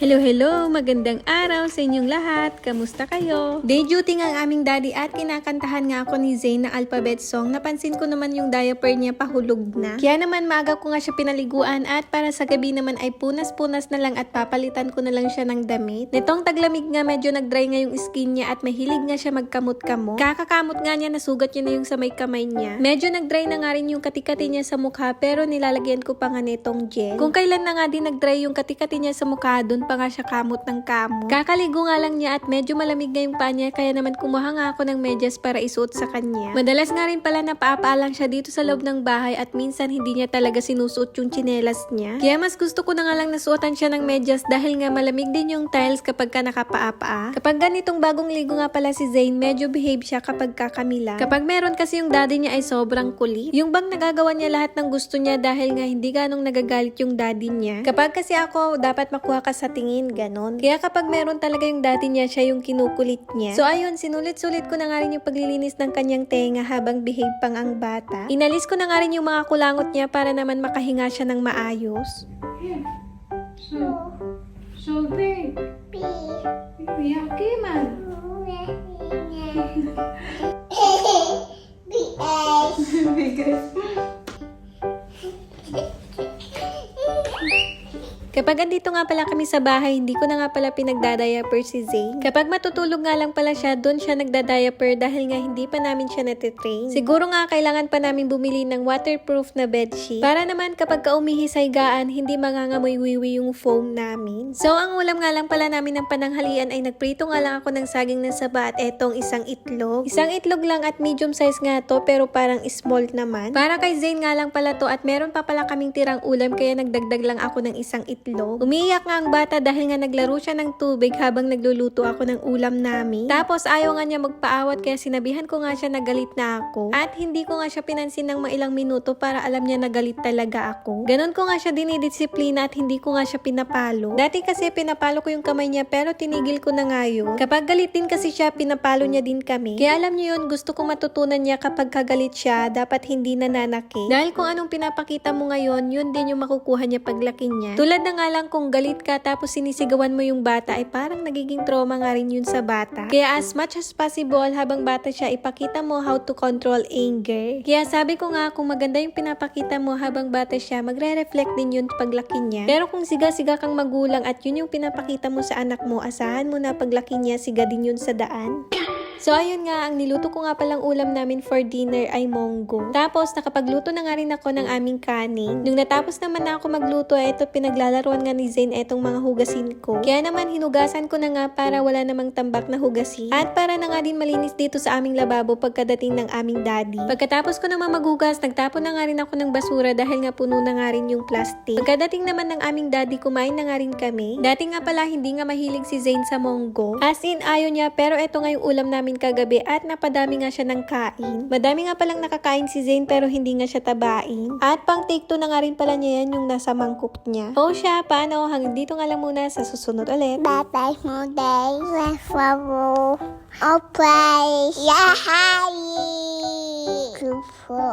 Hello, hello! Magandang araw sa inyong lahat. Kamusta kayo? Day duty nga ang aming daddy at kinakantahan nga ako ni Zayn na alphabet song. Napansin ko naman yung diaper niya pahulog na. Kaya naman maaga ko nga siya pinaliguan at para sa gabi naman ay punas-punas na lang at papalitan ko na lang siya ng damit. Nitong taglamig nga medyo nag-dry nga yung skin niya at mahilig nga siya magkamot-kamot. Kakakamot nga niya, nasugat niya na yung sa may kamay niya. Medyo nag-dry na nga rin yung katikati niya sa mukha pero nilalagyan ko pa nga nitong gel. Kung kailan na nga din nag-dry yung katikati niya sa mukha, dun pa nga siya kamot ng kamot. Kakaligo nga lang niya at medyo malamig nga yung paa niya kaya naman kumuha nga ako ng medyas para isuot sa kanya. Madalas nga rin pala napaapalang siya dito sa loob ng bahay at minsan hindi niya talaga sinusuot yung tsinelas niya. Kaya mas gusto ko na nga lang nasuotan siya ng medyas dahil nga malamig din yung tiles kapag ka nakapaapa. Kapag ganitong bagong ligo nga pala si Zayn, medyo behave siya kapag kakamila. Kapag meron kasi yung daddy niya ay sobrang kulit. Yung bang nagagawa niya lahat ng gusto niya dahil nga hindi ganong nagagalit yung daddy niya. Kapag kasi ako, dapat makuha ka sa tingin, ganon. Kaya kapag meron talaga yung daddy niya, siya yung kinukulit niya. So ayun, sinulit-sulit ko na nga rin yung paglilinis ng kanyang tenga habang behave pang ang bata. Inalis ko na nga rin yung mga kulangot niya para naman makahinga siya ng maayos. So big. Yaki man. Bigas. Kapag andito nga pala kami sa bahay, hindi ko na nga pala pinagdadiaper si Zayn. Kapag matutulog nga lang pala siya, doon siya nagdadiaper dahil nga hindi pa namin siya natitrain. Siguro nga kailangan pa namin bumili ng waterproof na bedsheet para naman kapag kaumihi sa higaan, hindi mangangamoy wiwi yung foam namin. So ang ulam nga lang pala namin ng pananghalian ay nagprito nga lang ako ng saging na saba at etong isang itlog. Isang itlog lang at medium size nga to pero parang small naman. Para kay Zayn nga lang pala to at meron pa pala kaming tirang ulam kaya nagdagdag lang ako ng isang itlog. Umiiyak nga ang bata dahil nga naglaro siya ng tubig habang nagluluto ako ng ulam namin. Tapos ayaw nga niya magpaawat kaya sinabihan ko nga siya na galit na ako. At hindi ko nga siya pinansin ng mga ilang minuto para alam niya na galit talaga ako. Ganon ko nga siya dinidisiplina at hindi ko nga siya pinapalo. Dati kasi pinapalo ko yung kamay niya pero tinigil ko na nga yun. Kapag galit din kasi siya, pinapalo niya din kami. Kaya alam niyo yun, gusto ko matutunan niya kapag kagalit siya, dapat hindi nananakit. Dahil kung anong pinapakita mo ngayon, yun din yung makukuha niya paglaki niya. Tulad na nga lang kung galit ka tapos sinisigawan mo yung bata ay parang nagiging trauma nga rin yun sa bata. Kaya as much as possible habang bata siya, ipakita mo how to control anger. Kaya sabi ko nga kung maganda yung pinapakita mo habang bata siya, magre-reflect din yun paglaki niya. Pero kung siga-siga kang magulang at yun yung pinapakita mo sa anak mo, asahan mo na paglaki niya, siga din yun sa daan. So ayun nga, ang niluto ko nga palang ulam namin for dinner ay monggo. Tapos nakapagluto na nga rin ako ng aming kanin. Nung natapos naman na ako magluto, eto pinaglalaruan nga ni Zayn etong mga hugasin ko. Kaya naman hinugasan ko na nga para wala namang tambak na hugasin. At para na nga din malinis dito sa aming lababo pagkadating ng aming daddy. Pagkatapos ko naman maghugas, nagtapon na nga rin ako ng basura dahil nga puno na nga rin yung plastic. Pagkadating naman ng aming daddy, kumain na nga rin kami. Dati nga pala hindi nga mahilig si Zayn sa monggo. As in, ayaw niya, pero eto nga yung ulam namin kagabi at napadami nga siya ng kain. Madami nga palang nakakain si Zayn pero hindi nga siya tabain. At pang take 2 na nga rin pala niya yan yung nasa mangkok niya. O siya, paano? Hanggang dito nga lang muna, sa susunod ulit. Bye-bye mo day. Follow. Okay. Yahai. Kupo.